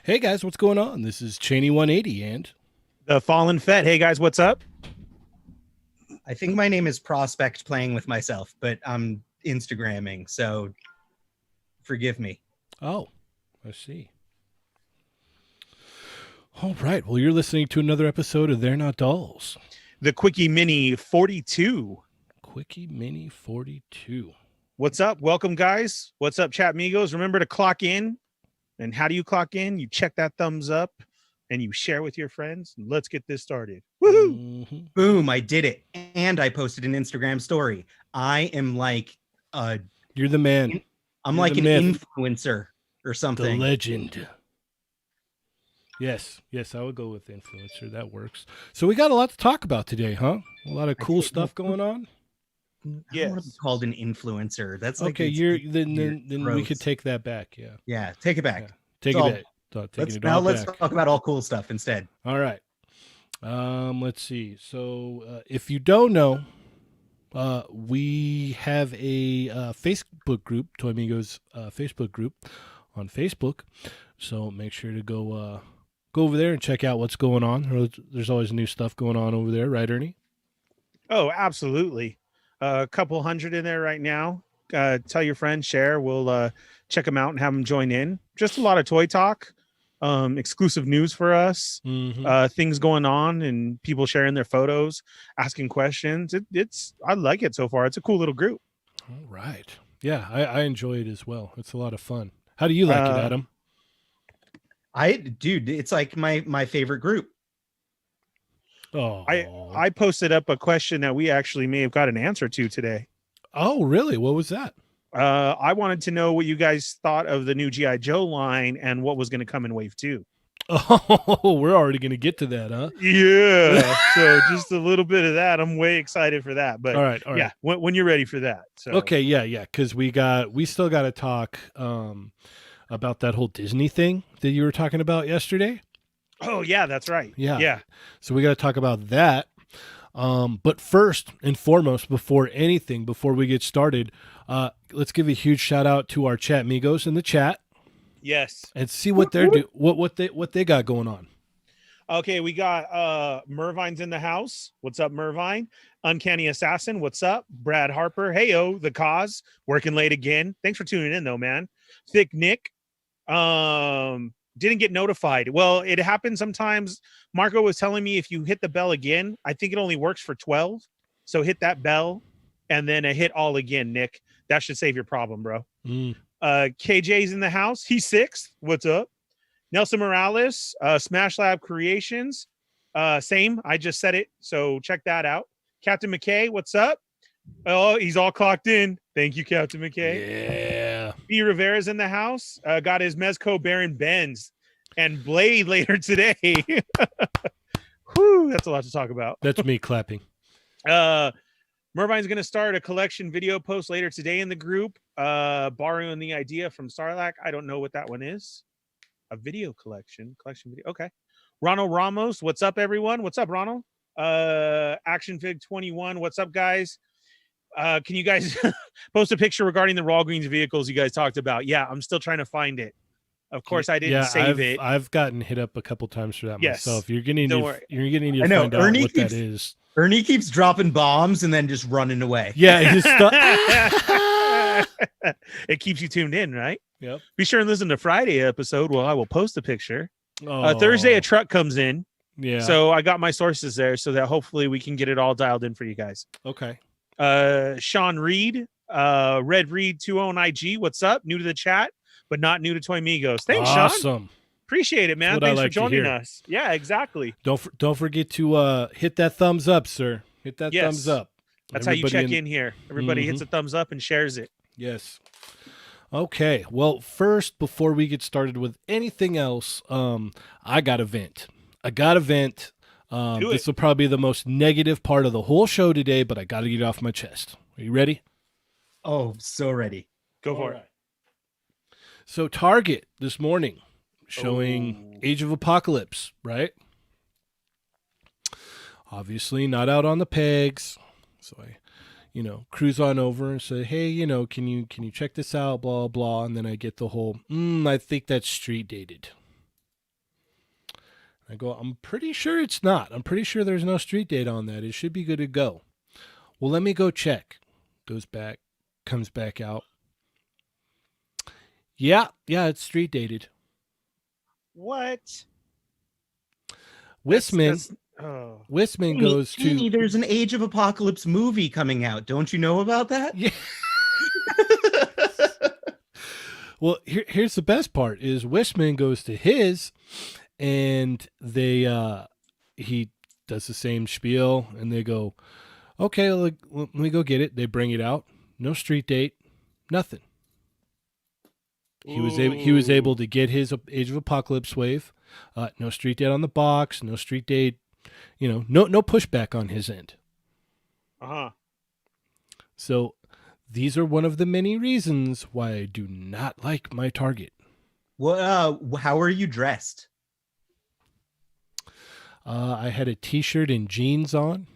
Hey guys, what's going on? This is Cheney 180 and The Fallen Fett. Hey guys, what's up? I think my name is Prospect playing with myself, but I'm Instagramming, so forgive me. oh, I see. All right. Well, you're listening to another episode of They're Not Dolls. The Quickie Mini 42. Quickie Mini 42. What's up? Welcome, guys. What's up, chat amigos? Remember to clock in. And how do you clock in? You check that thumbs up and you share with your friends. Let's get this started. Woohoo! Mm-hmm. Boom, I did it. And I posted an Instagram story. I am like You're the man. I'm You're like the an myth. influencer or The something. legend. Yes, I would go with influencer. That works. So we got a lot to talk about today, huh? A lot of cool stuff going on. I don't want to Yes. be called an influencer. That's like Okay, then we gross. could take that back. Yeah, Yeah, take it back. Yeah. Take all- it back. Taking it Now all let's back. talk about all cool stuff instead. All right. Let's see. So, if you don't know, we have a Facebook group, Toy Amigos Facebook group on Facebook. So make sure to go over there and check out what's going on. There's always new stuff going on over there, right, Ernie? Oh, absolutely. A couple hundred in there right now. Tell your friends, share. We'll check them out and have them join in. Just a lot of toy talk, exclusive news for us, Mm-hmm. things going on, and people sharing their photos, asking questions. I like it so far. It's a cool little group. All right. Yeah, I enjoy it as well. It's a lot of fun. How do you like it, Adam? Dude, it's like my favorite group. Oh, I posted up a question that we actually may have got an answer to today. oh, really? What was that? I wanted to know what you guys thought of the new G.I. Joe line and what was going to come in wave 2. Oh, we're already going to get to that, huh? Yeah. So just a little bit of that. I'm way excited for that. But All right. yeah, when you're ready for that. So Okay, yeah, because we still got to talk about that whole Disney thing that you were talking about yesterday. Oh yeah, that's right. Yeah. So we got to talk about that. But first and foremost, before we get started, let's give a huge shout out to our chat amigos in the chat Yes. and see what they're what they got going on. Okay, we got Mervine's in the house. What's up, Mervine? Uncanny Assassin, what's up? Brad Harper, heyo, the cause, working late again. Thanks for tuning in though, man. Thick Nick, didn't get notified. Well, it happens sometimes. Marco was telling me if you hit the bell again, I think it only works for 12. So hit that bell and then hit all again, Nick. That should save your problem, bro. KJ's in the house. He's 6th. What's up? Nelson Morales, Smash Lab Creations. Same. I just said it. So check that out. Captain McKay, what's up? Oh, he's all clocked in. Thank you, Captain McKay. Yeah. B. Rivera's in the house. Got his Mezco Baron Benz and Blade later today. Whew, that's a lot to talk about. That's me clapping. Mervine's going to start a collection video post later today in the group, borrowing the idea from Sarlacc. I don't know what that one is. A video collection video. Okay. Ronald Ramos, what's up, everyone? What's up, Ronald? Action Fig 21, what's up, guys? Can you guys post a picture regarding the Raw Greens vehicles you guys talked about? Yeah, I'm still trying to find it. Of course, I didn't save it. I've gotten hit up a couple times for that myself. You're gonna need to find out what that is. Ernie keeps dropping bombs and then just running away. Yeah, it keeps you tuned in, right? Yep. Be sure and listen to Friday episode. Well, I will post a picture. Oh. Thursday, a truck comes in. Yeah. So I got my sources there so that hopefully we can get it all dialed in for you guys. Okay. Sean Reed, Red Reed 20 on IG. What's up? New to the chat, but not new to Toy Amigos. Thanks, awesome. Sean. Appreciate it, man. Thanks for joining us. Yeah, exactly. Don't forget to hit that thumbs up, sir. Hit that thumbs up. That's how you check in here. Everybody hits a thumbs up and shares it. Yes. Okay. Well, first, before we get started with anything else, I got a vent. This will probably be the most negative part of the whole show today, but I got to get it off my chest. Are you ready? Oh, so ready. Go for it. So Target this morning showing Age of Apocalypse, right? Obviously not out on the pegs. So I, cruise on over and say, hey, can you check this out, blah, blah. And then I get the whole, I think that's street dated. I go, I'm pretty sure it's not. I'm pretty sure there's no street date on that. It should be good to go. Well, let me go check. Goes back, comes back out. Yeah, it's street dated. What? Wisman Oh. Wisman goes Jamie, to there's an Age of Apocalypse movie coming out. Don't you know about that? Yeah. Well, here's the best part is Wisman goes to his and he does the same spiel and they go, okay, let me go get it. They bring it out. No street date, nothing. He was able to get his Age of Apocalypse wave. No street date on the box. No street date. No pushback on his end. Uh-huh. So these are one of the many reasons why I do not like my Target. What? How are you dressed? I had a T-shirt and jeans on.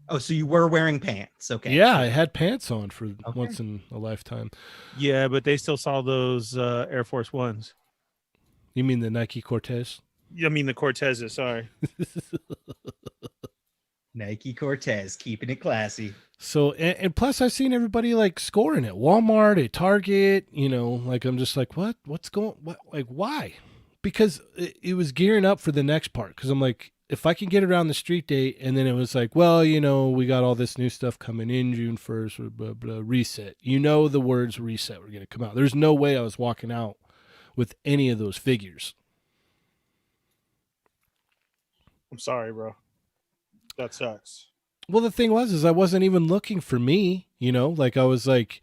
Oh, so you were wearing pants. Okay. Yeah, I had pants on for once in a lifetime. Yeah, but they still saw those Air Force Ones. You mean the Nike Cortez? I mean the Cortezes, sorry. Nike Cortez, keeping it classy. So, and plus I've seen everybody like scoring at Walmart, at Target, like I'm just like, what's going, like, why? Because it was gearing up for the next part. Cause I'm like, if I can get around the street date, and then it was like, well, we got all this new stuff coming in June 1st, blah, blah, reset. The words reset were going to come out. There's no way I was walking out with any of those figures. I'm sorry, bro. That sucks. Well, the thing was, I wasn't even looking for me, like I was like,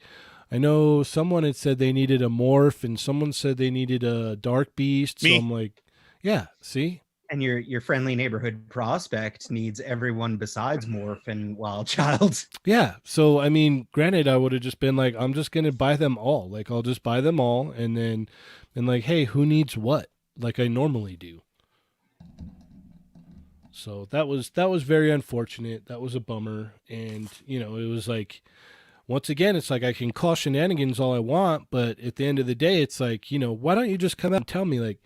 I know someone had said they needed a morph and someone said they needed a dark beast. Me. So I'm like, yeah, see? And your friendly neighborhood prospect needs everyone besides Morph and Wild Child. Yeah. So, I mean, granted, I would have just been like, I'm just going to buy them all. Like, I'll just buy them all. And then, like, hey, who needs what? Like I normally do. So that was very unfortunate. That was a bummer. And, it was like, once again, it's like I can call shenanigans all I want. But at the end of the day, it's like, why don't you just come out and tell me like,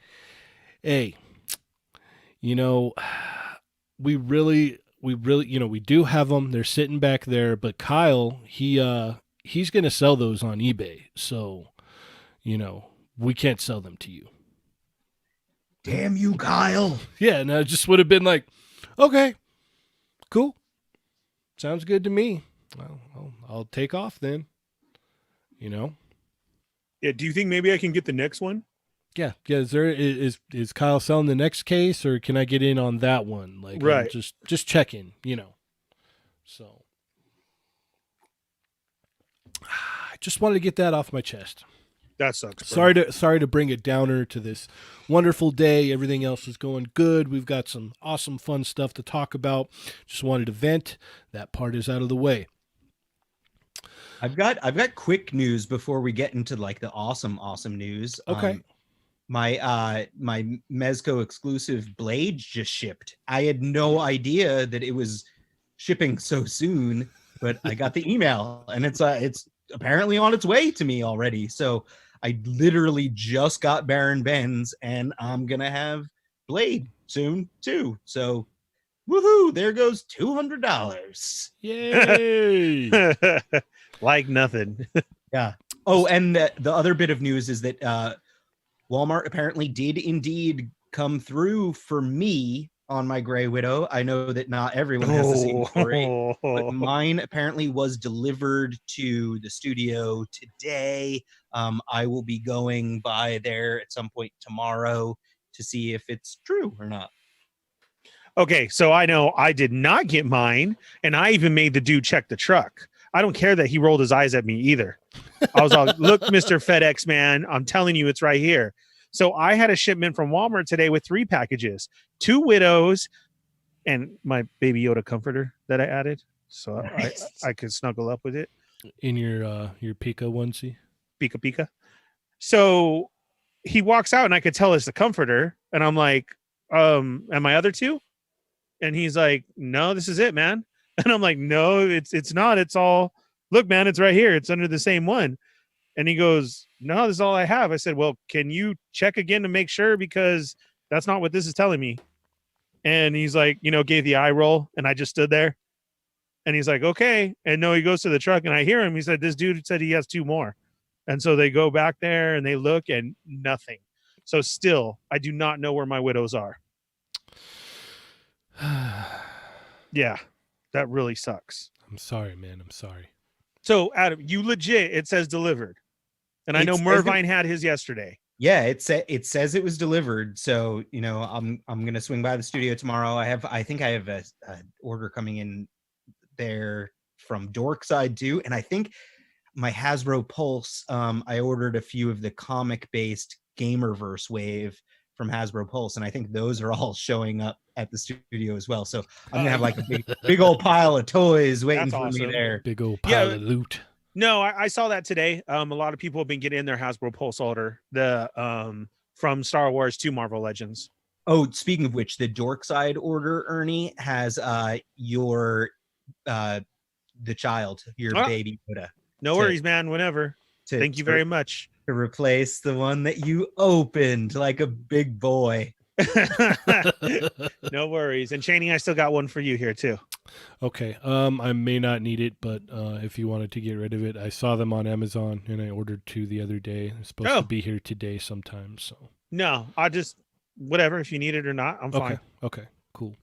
hey, we really, we do have them. They're sitting back there, but Kyle, he's going to sell those on eBay. So, we can't sell them to you. Damn you, Kyle. Yeah. And I just would have been like, okay, cool. Sounds good to me. Well, I'll take off then, Yeah. Do you think maybe I can get the next one? Yeah. Is Kyle selling the next case, or can I get in on that one? Like, right. Just checking, So I just wanted to get that off my chest. That sucks, bro. Sorry to bring a downer to this wonderful day. Everything else is going good. We've got some awesome fun stuff to talk about. Just wanted to vent. That part is out of the way. I've got quick news before we get into like the awesome news. Okay. My Mezco exclusive blade just shipped. I had no idea that it was shipping so soon, but I got the email and it's apparently on its way to me already. So I literally just got Baron Benz and I'm gonna have Blade soon too. So woohoo, there goes $200. Yay. Like nothing. Yeah. Oh, and the other bit of news is that Walmart apparently did indeed come through for me on my Grey Widow. I know that not everyone has the same story, but mine apparently was delivered to the studio today. I will be going by there at some point tomorrow to see if it's true or not. Okay, so I know I did not get mine, and I even made the dude check the truck. I don't care that he rolled his eyes at me either. I was all, look, Mr. FedEx man, I'm telling you, it's right here. So I had a shipment from Walmart today with 3 packages, 2 widows, and my Baby Yoda comforter that I added. So I could snuggle up with it. In your Pika onesie? Pika Pika. So he walks out and I could tell it's the comforter. And I'm like, and my other 2? And he's like, no, this is it, man. And I'm like, no, it's not. It's all, look, man, it's right here. It's under the same one. And he goes, no, this is all I have. I said, well, can you check again to make sure? Because that's not what this is telling me. And he's like, gave the eye roll, and I just stood there. And he's like, okay. And no, he goes to the truck, and I hear him. He said, this dude said he has 2 more. And so they go back there and they look, and nothing. So still, I do not know where my widows are. Yeah, that really sucks. I'm sorry, man. I'm sorry. So Adam, you legit, it says delivered. And I know Mervine had his yesterday. Yeah, it says it was delivered. So, I'm gonna swing by the studio tomorrow. I think I have a order coming in there from Dorkside too. And I think my Hasbro Pulse, I ordered a few of the comic-based Gamerverse wave from Hasbro Pulse, and I think those are all showing up at the studio as well. So I'm gonna have like a big old pile of toys waiting for me there. Big old pile of loot. No, I saw that today. A lot of people have been getting their Hasbro Pulse order, the from Star Wars to Marvel Legends. Oh, speaking of which, the Dorkside order, Ernie, has your the child, your baby Yoda. No worries, man. Whenever. Thank you very much. To replace the one that you opened like a big boy. No worries. And Chaney, I still got one for you here too. Okay. I may not need it, but if you wanted to get rid of it, I saw them on Amazon and I ordered 2 the other day. It's supposed to be here today sometime. So no, I just whatever. If you need it or not, I'm fine. Okay. Cool.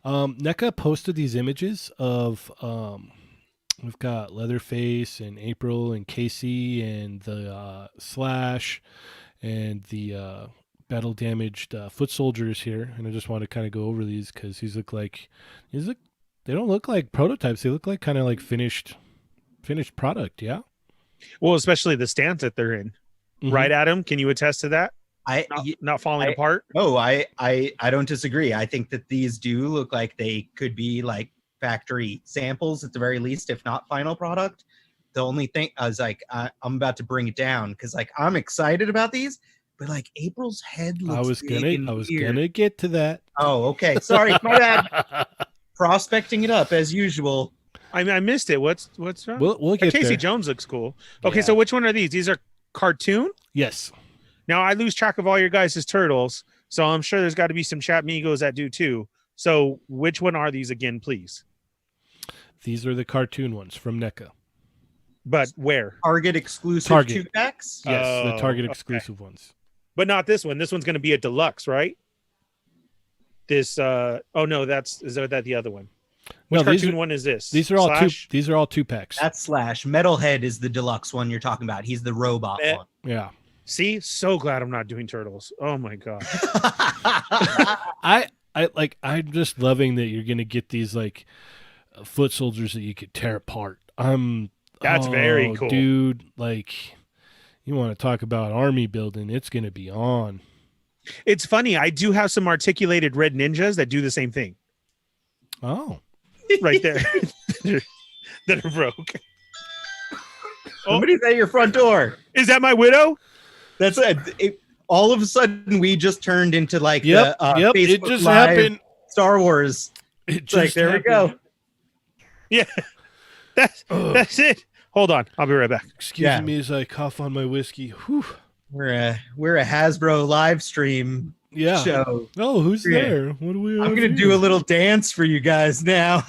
NECA posted these images of we've got Leatherface and April and Casey and the Slash and the battle damaged foot soldiers here, and I just want to kind of go over these because they don't look like prototypes. They look like kind of like finished product. Well, especially the stance that they're in. Mm-hmm. Right, Adam? Can you attest to that? Not falling apart? Oh, I don't disagree. I think that these do look like they could be like factory samples at the very least, if not final product. The only thing I was like, I'm about to bring it down because like I'm excited about these, but like April's head looks. I was gonna get to that. Oh, okay. Sorry, my bad. Prospecting it up as usual. I missed it. What's wrong? We'll get Casey there. Jones looks cool. Okay, so which one are these? These are cartoon? Yes. Now I lose track of all your guys' turtles, so I'm sure there's got to be some Chat Migos that do too. So which one are these again, please? These are the cartoon ones from NECA. But where? Target exclusive 2-packs? Yes, the Target exclusive ones. But not this one. This one's going to be a deluxe, right? This is that the other one? Which cartoon one is this? These are all Slash? These are all 2-packs. That's Slash. Metalhead is the deluxe one you're talking about. He's the robot one. Yeah. See, so glad I'm not doing turtles. Oh my god. I'm just loving that you're gonna get these like foot soldiers that you could tear apart. That's very cool, dude. Like, you want to talk about army building? It's gonna be on. It's funny. I do have some articulated red ninjas that do the same thing. Oh, right there, that are broke. Somebody's at your front door. Is that my widow? That's it. All of a sudden, we just turned into like Facebook it just Live happened. Star Wars. It's like there happened. we go. Yeah, that's it. Hold on, I'll be right back. Excuse me as I cough on my whiskey. Whew. We're a Hasbro live stream show. Oh, who's there? What do we? I'm gonna do a little dance for you guys now.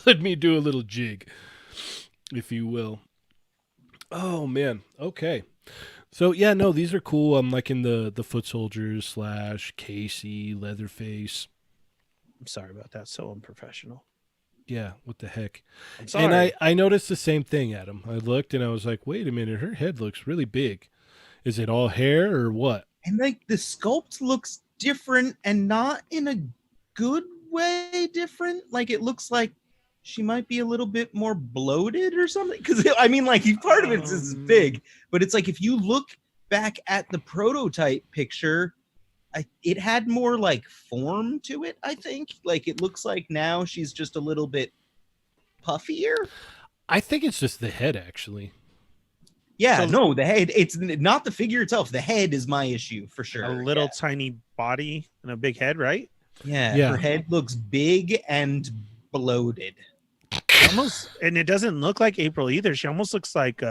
Let me do a little jig, if you will. Oh man. Okay. So yeah, no, these are cool. I'm liking the foot soldiers Slash, Casey, Leatherface. I'm sorry about that. So unprofessional. Yeah, what the heck? I'm sorry. And I noticed the same thing, Adam. I looked and I was like, wait a minute, her head looks really big. Is it all hair or what? And like the sculpt looks different and not in a good way different. Like it looks like she might be a little bit more bloated or something. Because I mean, like part of it is big, but it's like if you look back at the prototype picture, it had more like form to it. I think like it looks like now she's just a little bit puffier. I think it's just the head, actually. Yeah, no, the head. It's not the figure itself. The head is my issue for sure. A little tiny body and a big head, right? Yeah. Her head looks big and bloated. Almost, and it doesn't look like April either. She almost looks like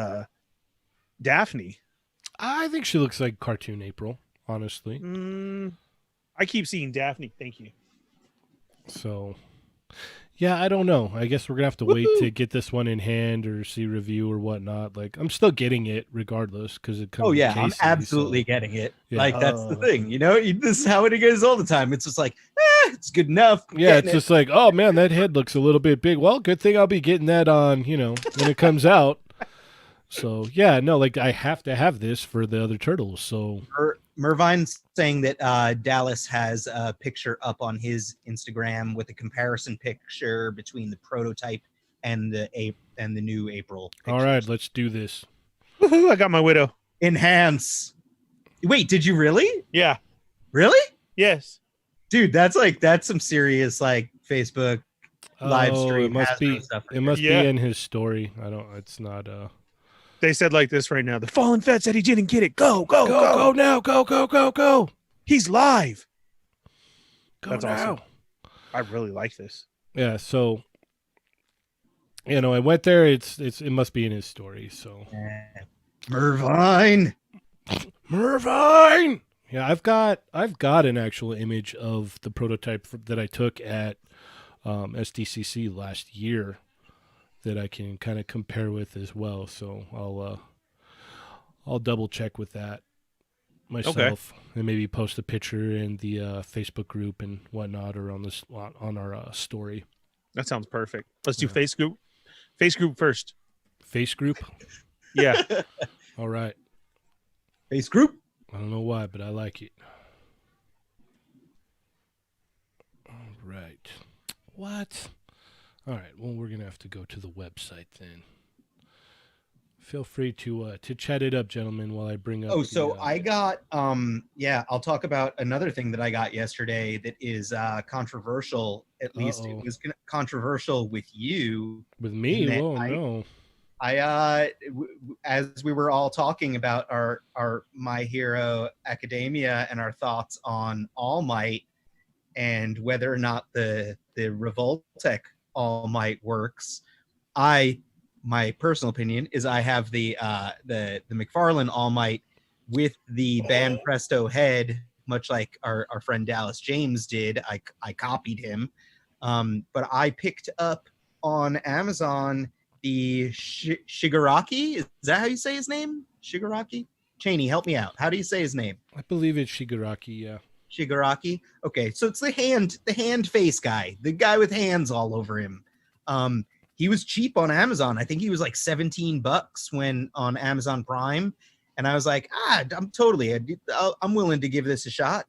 Daphne. I think she looks like cartoon April, honestly. I keep seeing Daphne. Thank you. So, yeah, I don't know. I guess we're gonna have to wait to get this one in hand or see review or whatnot. Like, I'm still getting it regardless because it comes. Oh in yeah, I'm cases, absolutely so- getting it. Yeah. Like that's the thing, this is how it goes all the time. It's just like, it's good enough. I'm Yeah, it's getting it. just like, oh man, that head looks a little bit big. Well, good thing I'll be getting that on, when it comes out. So yeah, no, like I have to have this for the other turtles. So Mervine's saying that Dallas has a picture up on his Instagram with a comparison picture between the prototype and the new April. all right, pictures. let's do this. Woohoo! I got my widow. Enhance. Wait, did you really? Yeah. Really? Yes. Dude, that's some serious like Facebook live Oh, stream it must Hasbro be. stuff right It must Yeah. be in his story. I don't. It's not. They said like this right now. The fallen Fed said he didn't get it. Go, go, Go, go. go now! Go, go, go, go! He's live. Go That's now! awesome. I really like this. Yeah. So, I went there. It must be in his story. So. there. Mervine. Mervine. Yeah, I've got an actual image of the prototype that I took at SDCC last year that I can kind of compare with as well. So I'll double check with that myself and maybe post a picture in the Facebook group and whatnot, or on our story. That sounds perfect. Let's do Yeah. face group. Face group first. Face group. Yeah. All right. Face group. I don't know why, but I like it. All right. What? All right. Well, we're gonna have to go to the website then. Feel free to chat it up, gentlemen, while I bring up. Oh, so the, I got I'll talk about another thing that I got yesterday that is controversial. At least it was controversial with you. with me. and Oh I- no. As we were all talking about our My Hero Academia and our thoughts on All Might and whether or not the Revoltech All Might works, my personal opinion is I have the McFarlane All Might with the Ban Presto head, much like our friend Dallas James did. I copied him, but I picked up on Amazon the Shigaraki. Is that how you say his name? Shigaraki? Cheney, help me out. How do you say his name? I believe it's Shigaraki. Yeah. Shigaraki. Okay, so it's the hand face guy, the guy with hands all over him. He was cheap on Amazon. I think he was like $17 when on Amazon Prime, and I was like, I'm willing to give this a shot.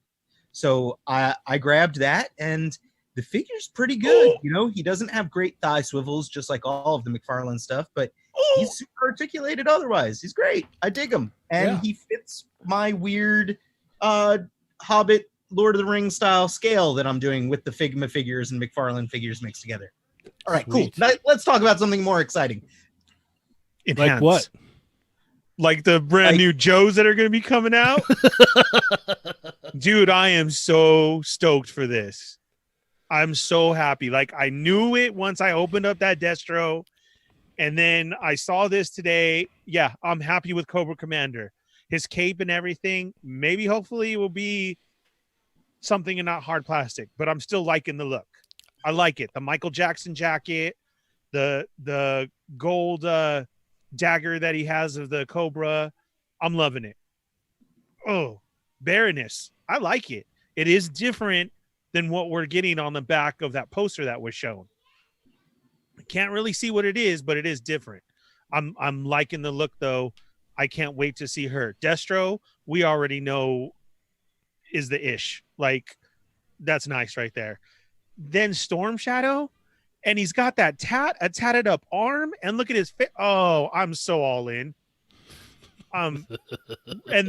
So I grabbed that, and the figure's pretty good. He doesn't have great thigh swivels, just like all of the McFarlane stuff, but he's super articulated otherwise. He's great. I dig him, and he fits my weird Hobbit Lord of the Rings style scale that I'm doing with the Figma figures and McFarlane figures mixed together. All right, Sweet. cool. Let's talk about something more exciting. Like Enhance. what? Like the brand new Joes that are going to be coming out? Dude, I am so stoked for this. I'm so happy. Like, I knew it once I opened up that Destro, and then I saw this today. Yeah, I'm happy with Cobra Commander. His cape and everything. Maybe, hopefully, it will be something and not hard plastic, but I'm still liking the look. I like it. The Michael Jackson jacket, the gold dagger that he has of the Cobra. I'm loving it. Oh, Baroness. I like it. It is different than what we're getting on the back of that poster that was shown. I can't really see what it is, but it is different. I'm liking the look though. I can't wait to see her. Destro, we already know is the ish. Like, that's nice right there. Then Storm Shadow, and he's got that a tatted up arm, and look at his fit. Oh, I'm so all in. And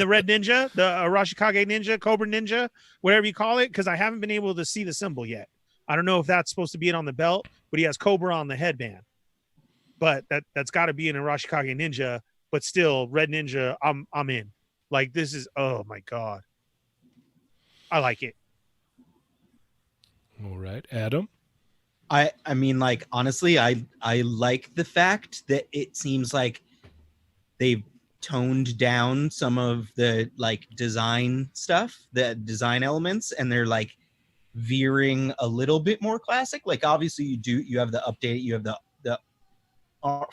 the Red Ninja, the Arashikage Ninja, Cobra Ninja, whatever you call it, because I haven't been able to see the symbol yet. I don't know if that's supposed to be it on the belt, but he has Cobra on the headband. But that's got to be an Arashikage Ninja. But still, Red Ninja, I'm in. Like, this is, oh my god, I like it. All right, Adam. I mean, like, honestly, I like the fact that it seems like they've toned down some of the like design stuff, the design elements, and they're like veering a little bit more classic. Like obviously you have the update, you have the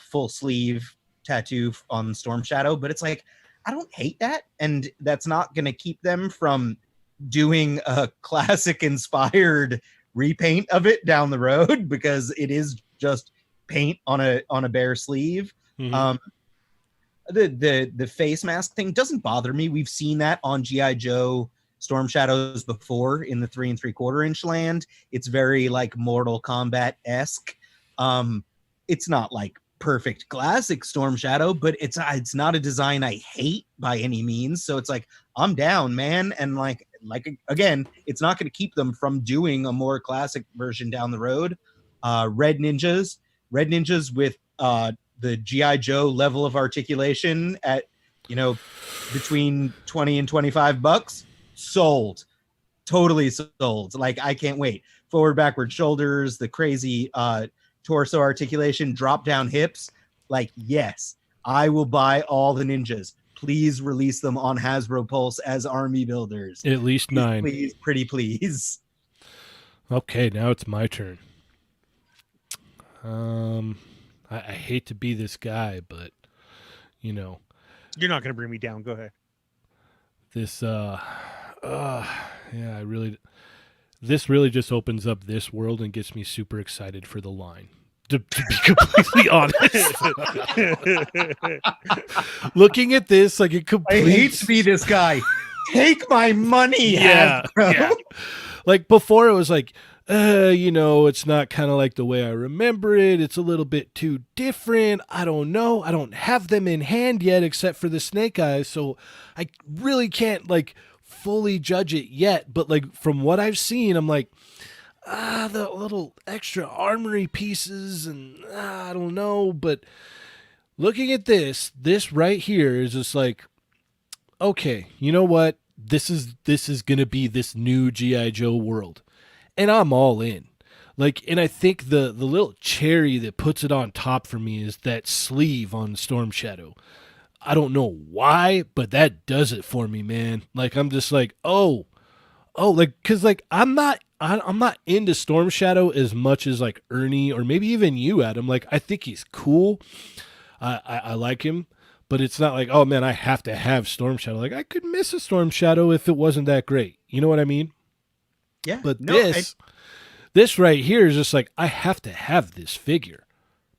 full sleeve tattoo on Storm Shadow, but it's like I don't hate that, and that's not going to keep them from doing a classic inspired repaint of it down the road, because it is just paint on a bare sleeve. Mhm. The face mask thing doesn't bother me. We've seen that on GI Joe Storm Shadows before in the 3 3/4 inch land. It's very like Mortal Kombat-esque. It's not like perfect classic Storm Shadow, but it's not a design I hate by any means. So it's like I'm down, man. And like again, it's not going to keep them from doing a more classic version down the road. Red Ninjas with the GI Joe level of articulation at between 20 and $25, sold. Totally sold. Like I can't wait. Forward, backward shoulders, the crazy torso articulation, drop down hips. Like, yes, I will buy all the ninjas. Please release them on Hasbro Pulse as army builders. At least Please, 9. please, pretty please. Okay, now it's my turn. I hate to be this guy, but You're not going to bring me down. Go ahead. this this really just opens up this world and gets me super excited for the line. To be completely honest, looking at this, like it I completes. hate to be this guy. Take my money, Yeah, Hasbro. yeah. Like before, it was like, it's not kind of like the way I remember it. It's a little bit too different. I don't know. I don't have them in hand yet, except for the snake eyes, so I really can't like fully judge it yet. But like from what I've seen, I'm like, the little extra armory pieces, and I don't know. But looking at this right here is just like, okay, you know what? This is gonna be this new GI Joe world, and I'm all in. Like, and I think the little cherry that puts it on top for me is that sleeve on Storm Shadow. I don't know why, but that does it for me, man. Like I'm just like, like because like I'm not into Storm Shadow as much as like Ernie or maybe even you, Adam. Like I think he's cool. I like him. But it's not like, oh man, I have to have Storm Shadow. Like I could miss a Storm Shadow if it wasn't that great. You know what I mean? Yeah. But this right here is just like, I have to have this figure.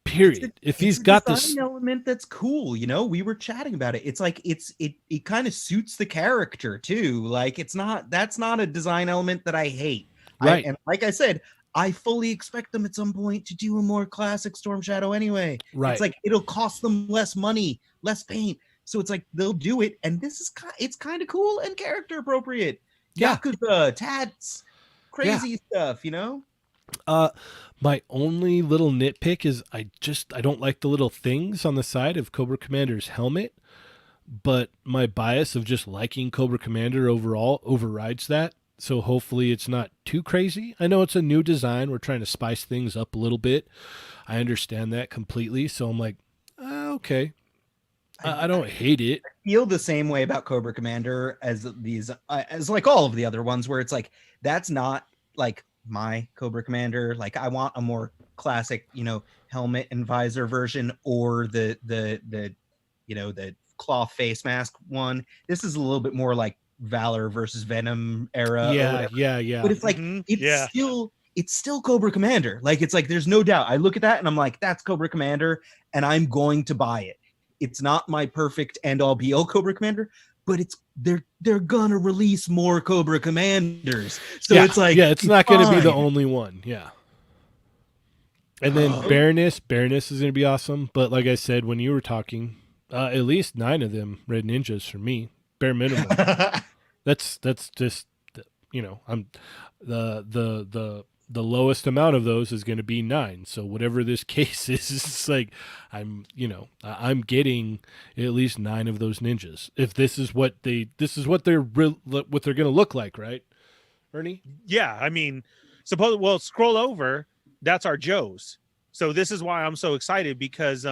Period. If he's got this element that's cool, we were chatting about it. It's like it kind of suits the character too. Like that's not a design element that I hate. Right. And like I said, I fully expect them at some point to do a more classic Storm Shadow anyway. Right. It's like it'll cost them less money, less paint. So it's like they'll do it, and it's kind of cool and character appropriate. Yeah. Yakuza, tats, crazy stuff, My only little nitpick is I don't like the little things on the side of Cobra Commander's helmet, but my bias of just liking Cobra Commander overall overrides that. So hopefully it's not too crazy. I know it's a new design. We're trying to spice things up a little bit. I understand that completely. So I'm like, okay. I don't hate it. I feel the same way about Cobra Commander as as like all of the other ones, where it's like, that's not like my Cobra Commander. Like I want a more classic, helmet and visor version, or the cloth face mask one. This is a little bit more like Valor versus Venom era. Yeah. But it's like it's still Cobra Commander. Like it's like there's no doubt. I look at that and I'm like, that's Cobra Commander, and I'm going to buy it. It's not my perfect end all be all Cobra Commander, but they're gonna release more Cobra Commanders. So it's like, it's not gonna be the only one. Yeah. And then Baroness is gonna be awesome. But like I said, when you were talking, at least 9 of them Red Ninjas for me, bare minimum. That's just I'm the lowest amount of those is going to be 9. So whatever this case is, it's like I'm getting at least 9 of those ninjas. If this is what they're going to look like, right, Ernie? Yeah, I mean, scroll over. That's our Joes. So this is why I'm so excited, because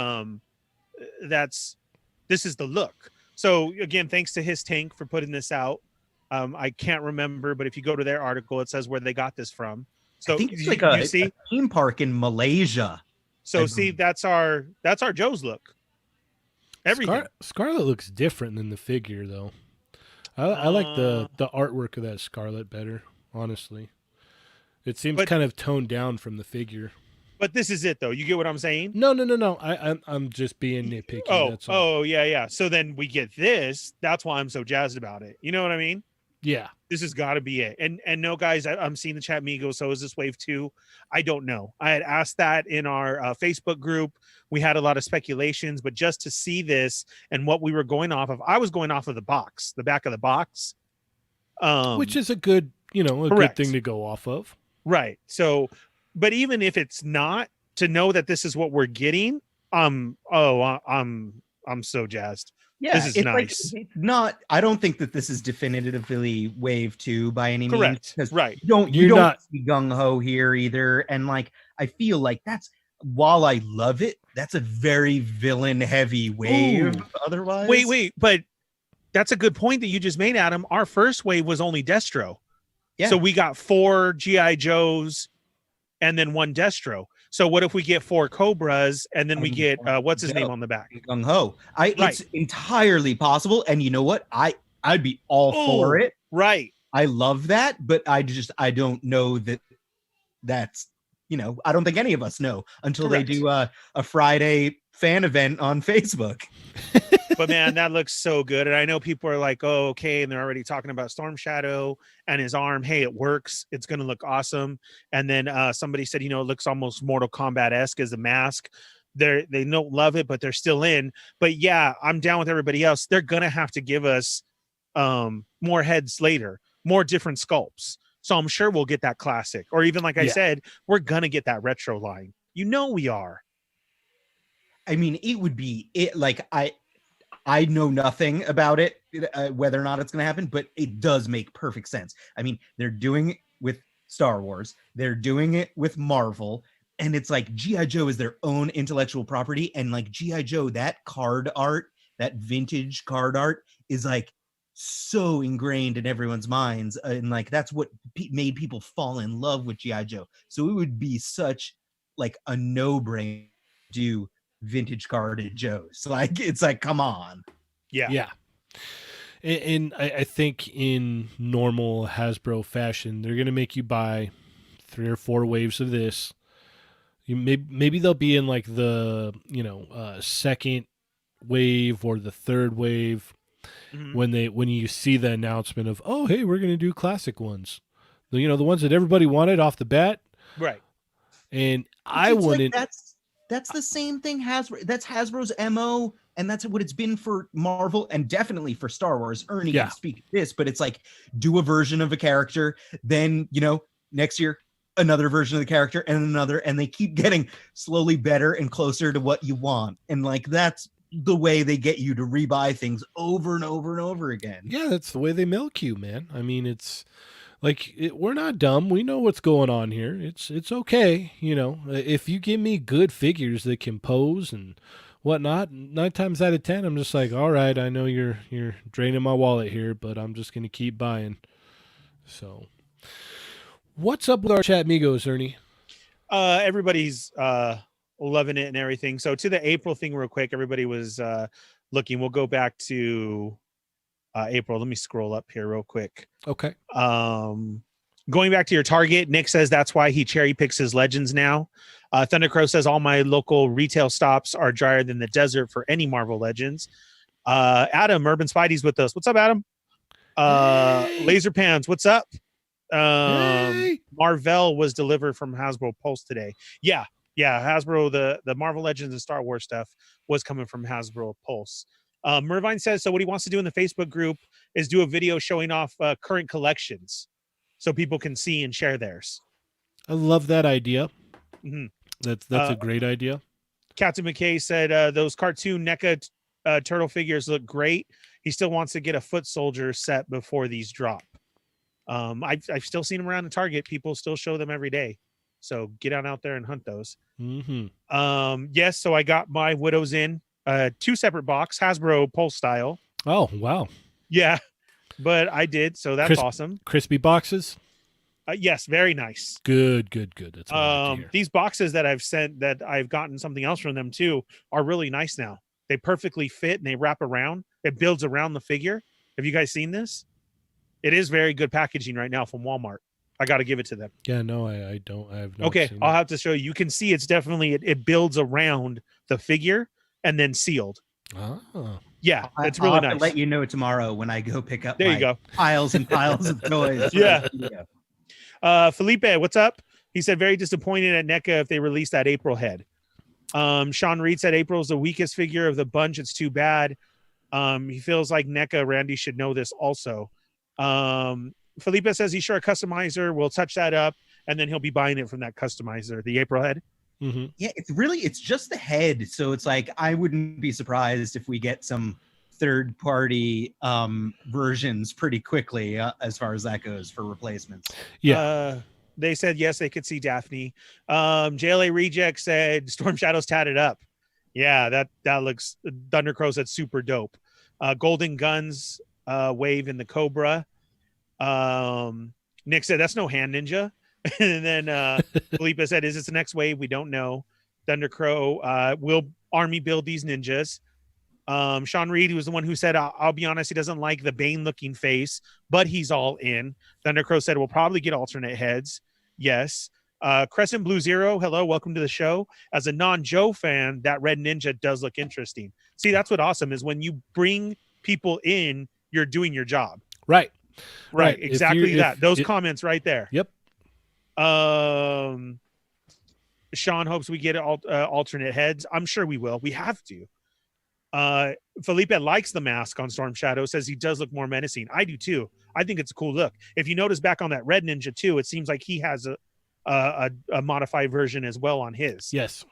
this this is the look. So again, thanks to His Tank for putting this out. I can't remember, but if you go to their article, it says where they got this from. I So think it's you, like you a see, theme park in Malaysia. so I see, believe. that's our Joe's look. Everything. Scarlet looks different than the figure, though. I like the artwork of that Scarlet better, honestly. It seems But- kind of toned down from the figure. But this is it, though. You get what I'm saying? No. I'm just being nitpicky. That's all. Oh, yeah. So then we get this. That's why I'm so jazzed about it. You know what I mean? Yeah. This has got to be it. And no, guys, I'm seeing the chat Migo. So is this wave 2? I don't know. I had asked that in our Facebook group. We had a lot of speculations, but just to see this and what we were going off of, I was going off of the box, the back of the box. Which is a good, correct. good thing to go off of. Right. So, but even if it's not, to know that this is what we're getting, I'm so jazzed. Yeah, This is it's nice. Like, it's not. I don't think that this is definitively wave 2 by any means. Correct. 'Cause Right. You don't You're not- see gung ho here either, and like I feel like that's while I love it, that's a very villain heavy wave. Ooh. Otherwise, Wait, but that's a good point that you just made, Adam. Our first wave was only Destro. Yeah. So we got 4 GI Joes and then 1 Destro. So what if we get 4 Cobras and then we get what's his name on the back? gung ho. It's entirely possible, and you know what? I'd be all for it. Right. I love that, but I don't know that's I don't think any of us know until Correct. they do a Friday fan event on Facebook. But man, that looks so good. And I know people are like, oh, okay. And they're already talking about Storm Shadow and his arm. Hey, it works. It's going to look awesome. And then somebody said, it looks almost Mortal Kombat-esque as a mask. They don't love it, but they're still in. But yeah, I'm down with everybody else. They're going to have to give us more heads later, more different sculpts. So I'm sure we'll get that classic. Or even like I said, we're going to get that retro line. We are. I mean, it would be it. Like I know nothing about it, whether or not it's going to happen, but it does make perfect sense. I mean, they're doing it with Star Wars, they're doing it with Marvel, and it's like G.I. Joe is their own intellectual property, and like G.I. Joe, that card art, that vintage card art, is like so ingrained in everyone's minds, and like that's what made people fall in love with G.I. Joe. So it would be such like a no-brainer to do vintage carded Joes. Like it's like, come on. Yeah. And I think in normal Hasbro fashion, they're gonna make you buy 3 or 4 waves of this. Maybe they'll be in like the second wave or the third wave when you see the announcement of, oh hey, we're gonna do classic ones, the ones that everybody wanted off the bat, right? And I wouldn't. Like that's the same thing. That's Hasbro's MO, and that's what it's been for Marvel and definitely for Star Wars. Ernie can speak to this, but it's like do a version of a character, then next year another version of the character and another, and they keep getting slowly better and closer to what you want. And like that's the way they get you to rebuy things over and over and over again. Yeah, that's the way they milk you, man. I mean, it's like we're not dumb. We know what's going on here. It's okay, If you give me good figures that can pose and whatnot, 9 times out of 10, I'm just like, all right, I know you're draining my wallet here, but I'm just gonna keep buying. So, what's up with our chat Migos, Ernie? Everybody's loving it and everything. So to the April thing, real quick, everybody was looking. We'll go back to April. Let me scroll up here real quick. Okay. Going back to your Target, Nick says that's why he cherry picks his legends now. Thundercrow says all my local retail stops are drier than the desert for any Marvel legends. Adam, Urban Spidey's with us. What's up, Adam? Hey. Laser Pants, what's up? Hey. Marvel was delivered from Hasbro Pulse today. Yeah, Hasbro, the Marvel Legends and Star Wars stuff was coming from Hasbro Pulse. Mervine says, so what he wants to do in the Facebook group is do a video showing off current collections so people can see and share theirs. I love that idea. Mm-hmm. That's a great idea. Captain McKay said those cartoon NECA turtle figures look great. He still wants to get a foot soldier set before these drop. I've still seen them around the Target. People still show them every day. So get out there and hunt those. Mm-hmm. Yes, so I got my Widows in. 2 separate box, Hasbro Pulse style. Oh, wow. Yeah, but I did, so that's awesome. Crispy boxes. Yes, very nice. Good. That's what I like to hear. These boxes that I've gotten something else from them too are really nice now. They perfectly fit and they wrap around. It builds around the figure. Have you guys seen this? It is very good packaging right now from Walmart. I got to give it to them. Yeah, no, I don't. I have not Okay, seen I'll that. have to show you. You can see it's definitely it builds around the figure and then sealed. Ah. Yeah, it's I'll really have to nice. let you know tomorrow when I go pick up There you my go. piles and piles of toys. Yeah. Felipe, what's up? He said very disappointed at NECA if they released that April head. Sean Reed said April's the weakest figure of the bunch. It's too bad. He feels like NECA Randy should know this also. Felipe says he's sure a customizer will touch that up and then he'll be buying it from that customizer, the April head. Mm-hmm. Yeah, it's just the head. So it's like, I wouldn't be surprised if we get some third-party versions pretty quickly as far as that goes for replacements. Yeah. They said yes, they could see Daphne. JLA Reject said Storm Shadow's tatted up. Yeah, that looks Thundercrow said super dope. Golden Guns wave in the Cobra. Nick said that's no hand ninja. And then Felipe said, is this the next wave? We don't know. Thundercrow will army build these ninjas. Sean Reed was the one who said, I'll be honest, he doesn't like the Bane looking face, but he's all in. Thundercrow said we'll probably get alternate heads. Yes. Crescent Blue Zero, hello, welcome to the show. As a non-Joe fan, that red ninja does look interesting. See, that's what awesome is when you bring people in, you're doing your job. Right. Exactly that. Those comments right there. Yep. Sean hopes we get alternate heads. I'm sure we will. We have to. Felipe likes the mask on Storm Shadow, says he does look more menacing. I do too. I think it's a cool look. If you notice back on that red ninja too, it seems like he has a modified version as well on his. Yes.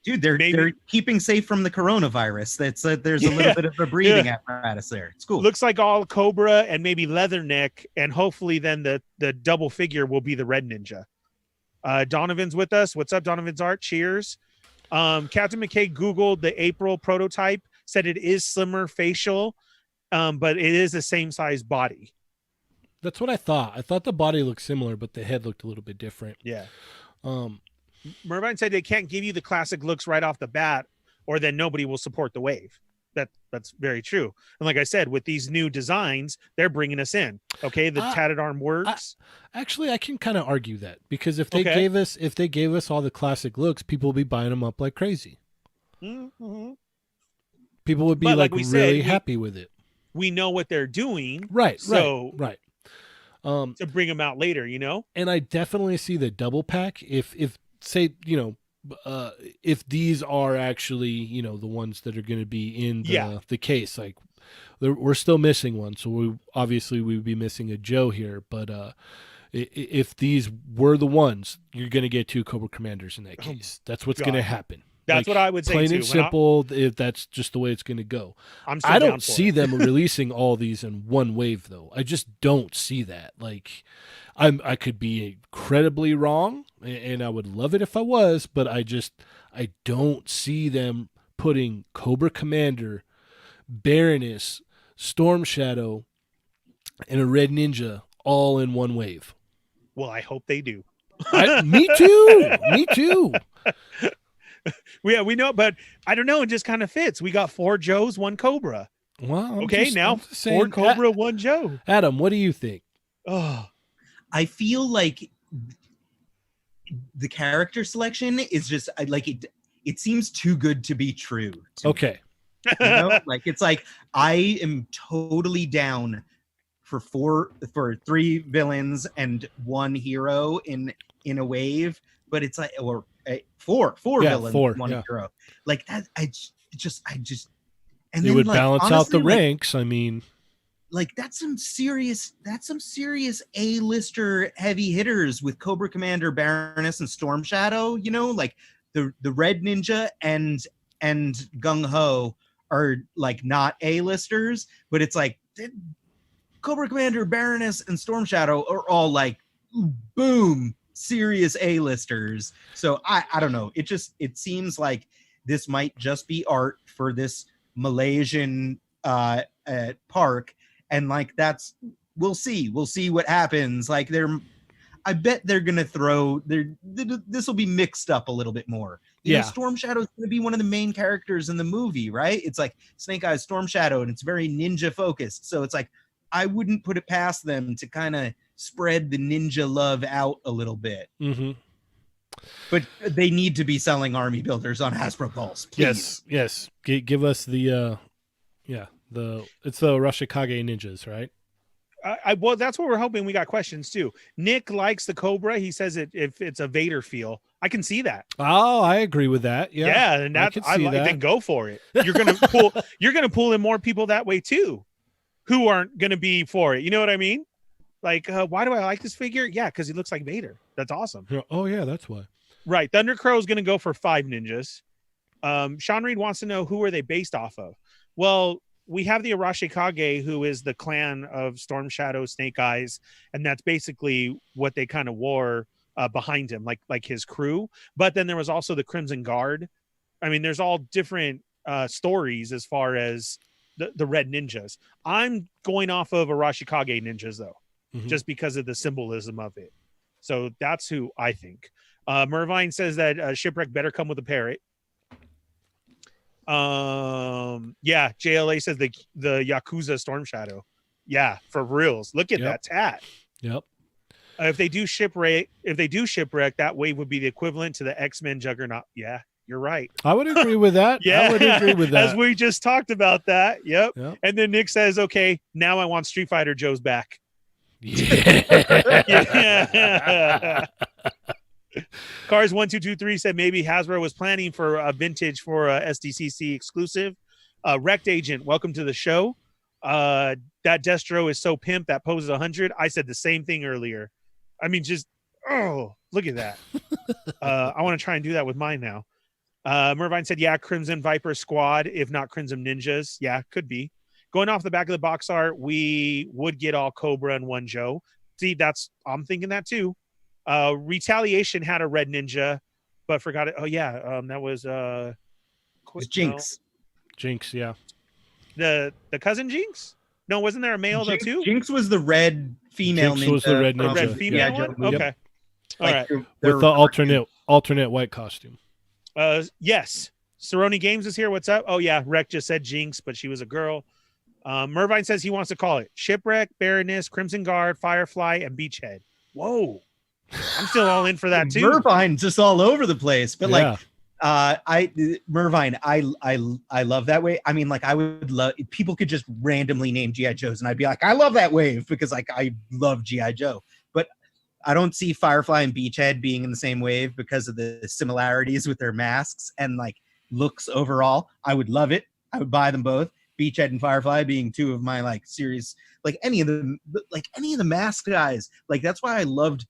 Dude, they're keeping safe from the coronavirus. There's a little bit of a breathing apparatus there. It's cool. Looks like all Cobra and maybe Leatherneck, and hopefully then the double figure will be the red ninja. Donovan's with us. What's up, Donovan's Art? Cheers. Captain McKay Googled the April prototype, said it is slimmer facial, but it is the same size body. That's what I thought. I thought the body looked similar, but the head looked a little bit different. Yeah. Mervine said they can't give you the classic looks right off the bat, or then nobody will support the wave. That's very true. And like I said, with these new designs, they're bringing us in. Okay, the tatted arm works. Actually, I can kind of argue that because if they gave us all the classic looks, people would be buying them up like crazy. Mm-hmm. People would be like really happy with it. We know what they're doing, right? Right. To bring them out later, you know. And I definitely see the double pack. If say if these are actually the ones that are going to be in the case, like we're still missing one, so we would be missing a Joe here, but if these were the ones, you're going to get 2 Cobra Commanders in that case. That's what's going to happen. That's what I would say. Plain too. and simple. If that's just the way it's going to go. I don't see them releasing all these in one wave, though. I just don't see that. Like, I could be incredibly wrong, and I would love it if I was, but I don't see them putting Cobra Commander, Baroness, Storm Shadow, and a Red Ninja all in one wave. Well, I hope they do. Me too. Me too. We know, but I don't know. It just kind of fits. We got 4 Joes, 1 Cobra. Well, now 4 Cobra, 1 Joe. Adam, what do you think? Oh, I feel like the character selection is just like it. It seems too good to be true. Okay. Like it's like I am totally down for 3 villains and 1 hero in a wave, but it's like or 4 villains, 1 hero. Like that, I just and it then would like, balance honestly, out the like, ranks. I mean, like that's some serious A-lister heavy hitters with Cobra Commander, Baroness, and Storm Shadow. Like the Red Ninja and Gung Ho are like not A-listers, but it's like Cobra Commander, Baroness, and Storm Shadow are all like boom serious A-listers. So I don't know. It seems like this might just be art for this Malaysian park, and like we'll see what happens. Like I bet they're gonna this will be mixed up a little bit more. You know, Storm Shadow is gonna be one of the main characters in the movie, right? It's like Snake Eyes Storm Shadow, and it's very ninja focused. So it's like I wouldn't put it past them to kind of spread the ninja love out a little bit. Mm-hmm. But they need to be selling army builders on Hasbro Pulse, please. Yes. Give us the it's the Rashikage ninjas, right? Well, that's what we're hoping. We got questions too. Nick likes the Cobra. He says if it's a Vader feel. I can see that. Oh, I agree with that. Yeah, and that I like. that. Then go for it. You're gonna pull in more people that way too, who aren't gonna be for it. You know what I mean? Like, why do I like this figure? Yeah, because he looks like Vader. That's awesome. Oh yeah, that's why. Right. Thunder Crow is gonna go for 5 ninjas. Sean Reed wants to know who are they based off of. Well, we have the Arashikage, who is the clan of Storm Shadow, Snake Eyes, and that's basically what they kind of wore behind him, like his crew. But then there was also the Crimson Guard. I mean, there's all different stories as far as the Red Ninjas. I'm going off of Arashikage ninjas though, just because of the symbolism of it. So that's who I think. Mervine says that Shipwreck better come with a parrot. Yeah, JLA says the Yakuza Storm Shadow. Yeah, for reals. Look at that tat. Yep. If they do shipwreck, that wave would be the equivalent to the X-Men Juggernaut. Yeah, you're right. I would agree with that. Yeah, I would agree with that. As we just talked about that. Yep. And then Nick says, "Okay, now I want Street Fighter Joe's back." Yeah. Cars 1223 said maybe Hasbro was planning for a vintage for a SDCC exclusive. Wrecked Agent, welcome to the show. That Destro is so pimp that poses 100. I said the same thing earlier. I mean, just look at that. I want to try and do that with mine now. Mervine said, yeah, Crimson Viper Squad, if not Crimson Ninjas. Yeah, could be. Going off the back of the box art, we would get all Cobra and one Joe. See, I'm thinking that too. Retaliation had a Red Ninja, but forgot it. Oh yeah, that was Jinx. Jinx, yeah. The cousin Jinx? No, wasn't there a male though too? Jinx was the red female Jinx ninja. was the red ninja. Red female one? Okay. Yep. All right. With the alternate white costume. Yes. Cerrone Games is here. What's up? Oh yeah, Rec just said Jinx, but she was a girl. Mervine says he wants to call it Shipwreck, Baroness, Crimson Guard, Firefly, and Beachhead. Whoa. I'm still all in for that too. Mervine's just all over the place, but Mervine, I love that way. I mean, like I would love people could just randomly name GI Joes, and I'd be like, I love that wave because like I love GI Joe. But I don't see Firefly and Beachhead being in the same wave because of the similarities with their masks and like looks overall. I would love it. I would buy them both. Beachhead and Firefly being two of my like series, like any of the mask guys. Like that's why I loved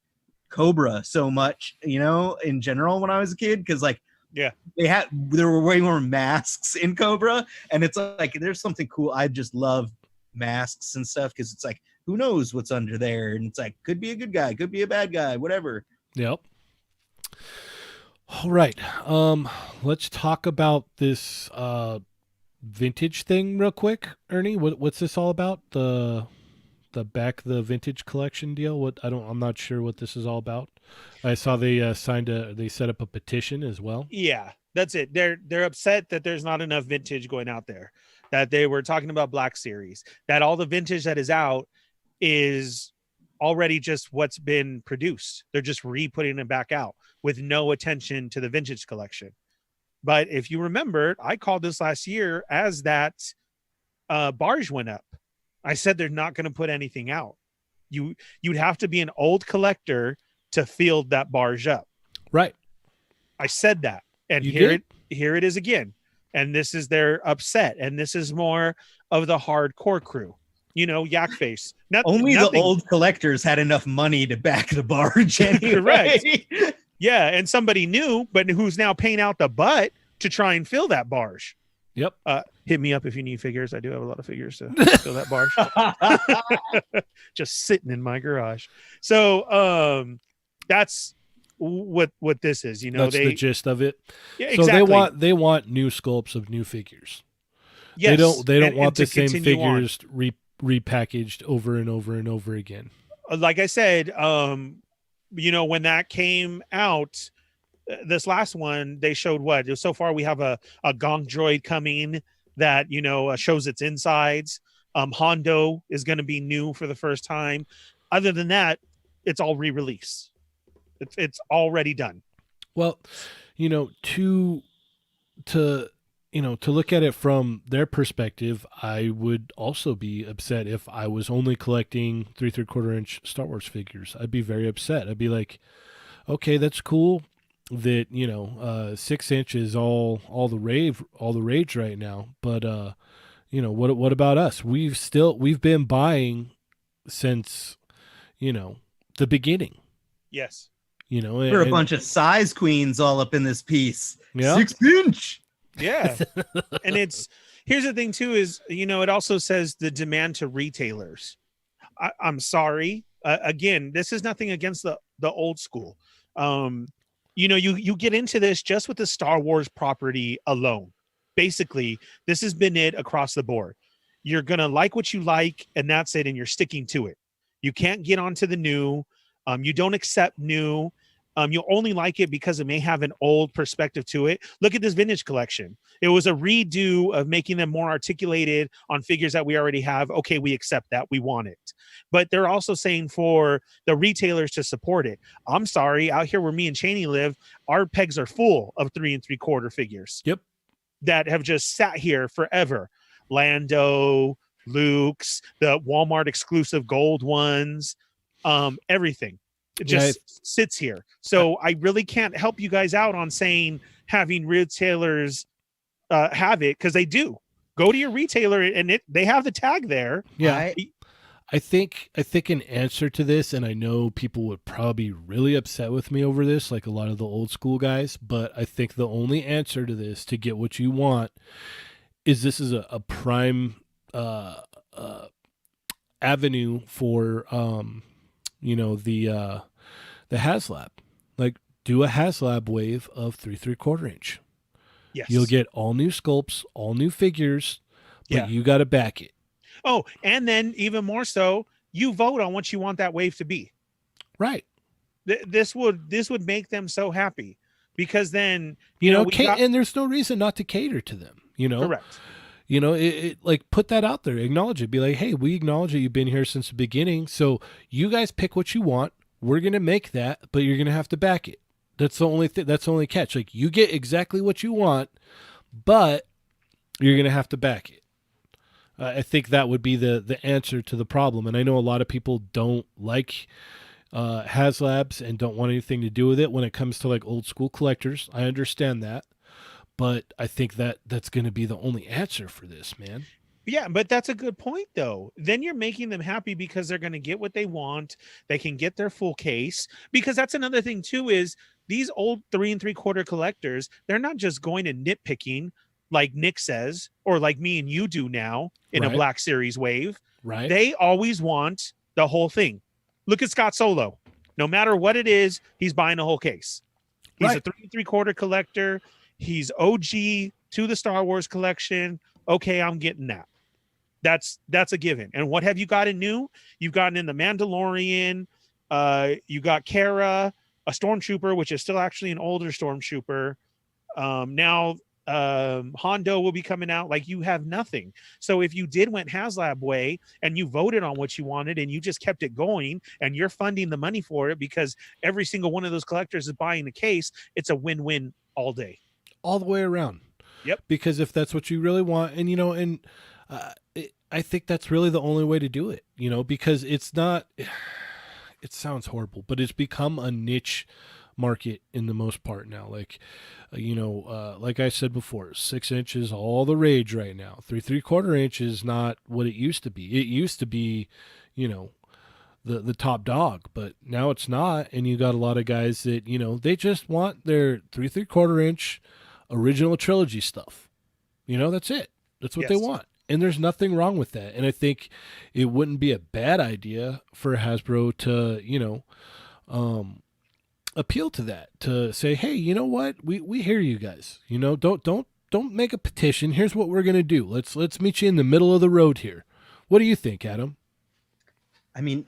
Cobra so much, you know, in general when I was a kid, because like there were way more masks in Cobra, and it's like there's something cool. I just love masks and stuff because it's like who knows what's under there, and it's like could be a good guy, could be a bad guy, whatever. Yep. All right, let's talk about this vintage thing real quick, Ernie. What's this all about? The vintage collection deal. I'm not sure what this is all about. I saw they set up a petition as well. Yeah, that's it. They're upset that there's not enough vintage going out there, that they were talking about Black Series, that all the vintage that is out is already just what's been produced. They're just re-putting it back out with no attention to the vintage collection. But if you remember, I called this last year as that barge went up. I said they're not going to put anything out. You'd have to be an old collector to field that barge up. Right. I said that. And here it is again. And this is their upset. And this is more of the hardcore crew. You know, Yak Face. Only the old collectors had enough money to back the barge anyway. Correct. Yeah, and somebody new, but who's now paying out the butt to try and fill that barge. Yep. Hit me up if you need figures. I do have a lot of figures to fill that barge. Just sitting in my garage. So that's what this is. You know, That's the gist of it. yeah, So exactly. they want new sculpts of new figures. Yes, They don't and want to the same continue on. figures repackaged over and over and over again. Like I said, you know, when that came out, this last one, they showed what? So far, we have a Gong droid coming that, you know, shows its insides. Hondo is going to be new for the first time. Other than that, it's all re-release. It's already done. Well, you know, to to look at it from their perspective, I would also be upset if I was only collecting 3/3/4 inch Star Wars figures. I'd be very upset. I'd be like, okay, that's cool that 6 inch is all the rage right now, but what about us? We've been buying since the beginning. Yes. We're a bunch of size queens all up in this piece. Yeah. 6-inch. Yeah. And here's the thing too, is, you know, it also says the demand to retailers. I'm sorry. Again, this is nothing against the old school. You know, you get into this just with the Star Wars property alone. Basically, this has been it across the board. You're going to like what you like, and that's it, and you're sticking to it. You can't get onto the new. You don't accept new. You'll only like it because it may have an old perspective to it. Look at this vintage collection. It was a redo of making them more articulated on figures that we already have. Okay, we accept that. We want it. But they're also saying for the retailers to support it. I'm sorry, out here where me and Cheney live, our pegs are full of 3 3/4 figures. Yep. That have just sat here forever. Lando, Luke's, the Walmart exclusive gold ones, everything. It just sits here. So I really can't help you guys out on saying having retailers have it, because they do. Go to your retailer and they have the tag there. Yeah. I think an answer to this, and I know people would probably be really upset with me over this, like a lot of the old school guys, but I think the only answer to this, to get what you want, is this is a prime avenue for the HasLab. Like, do a HasLab wave of 3/3/4 inch. Yes. You'll get all new sculpts, all new figures, but you got to back it. Oh, and then even more so, you vote on what you want that wave to be. Right. This would make them so happy, because then and there's no reason not to cater to them. Correct. It like, put that out there, acknowledge it, be like, hey, we acknowledge that you've been here since the beginning, so you guys pick what you want. We're gonna make that, but you're gonna have to back it. That's the only that's the only catch. Like, you get exactly what you want, but you're gonna have to back it. I think that would be the answer to the problem. And I know a lot of people don't like HasLabs and don't want anything to do with it when it comes to like old school collectors. I understand that, but I think that's going to be the only answer for this, man. Yeah, but that's a good point, though. Then you're making them happy because they're going to get what they want. They can get their full case. Because that's another thing, too, is these old 3 3/4 collectors, they're not just going to nitpicking like Nick says, or like me and you do now in a Black Series wave. Right. They always want the whole thing. Look at Scott Solo. No matter what it is, he's buying a whole case. He's a 3 3/4 collector. He's OG to the Star Wars collection. Okay, I'm getting that. That's a given. And what have you gotten new? You've gotten in the Mandalorian. You got Kara, a stormtrooper, which is still actually an older stormtrooper. Now Hondo will be coming out. Like, you have nothing. So if you went HasLab way and you voted on what you wanted and you just kept it going and you're funding the money for it because every single one of those collectors is buying the case, it's a win-win all day. All the way around. Yep. Because if that's what you really want, and I think that's really the only way to do it, because it's not, it sounds horrible, but it's become a niche market in the most part now. Like, like I said before, 6 inches, all the rage right now. 3 3/4 inch is not what it used to be. It used to be, the top dog, but now it's not. And you got a lot of guys that, they just want their 3 3/4 inch original trilogy stuff. That's it. That's what they want. And there's nothing wrong with that. And I think it wouldn't be a bad idea for Hasbro to, appeal to that, to say, hey, you know what, we hear you guys. Don't make a petition. Here's what we're gonna do. Let's meet you in the middle of the road here. What do you think, Adam? I mean,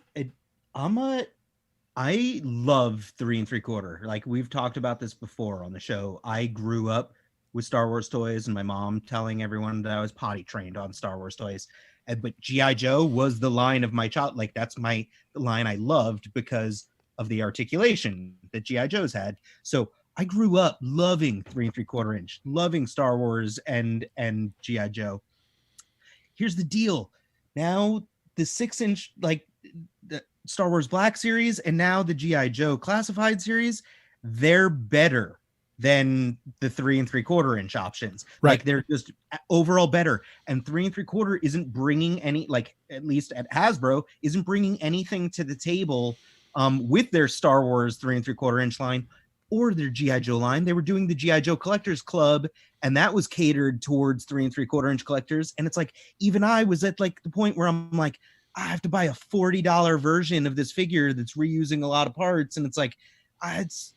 I love 3 3/4. Like we've talked about this before on the show. I grew up with Star Wars toys, and my mom telling everyone that I was potty trained on Star Wars toys. But GI Joe was the line of my child. Like that's the line I loved because of the articulation that GI Joe's had. So I grew up loving 3 3/4 inch, loving Star Wars and GI Joe. Here's the deal. Now the 6 inch, like the Star Wars Black series and now the GI Joe classified series, they're better than the 3 3/4 inch options. Right. Like they're just overall better. And 3 3/4 isn't bringing any, like at least at Hasbro, isn't bringing anything to the table with their Star Wars 3 3/4 inch line or their GI Joe line. They were doing the GI Joe Collectors Club, and that was catered towards 3 3/4 inch collectors. And it's like, even I was at like the point where I'm like, I have to buy a $40 version of this figure that's reusing a lot of parts. And it's like, it's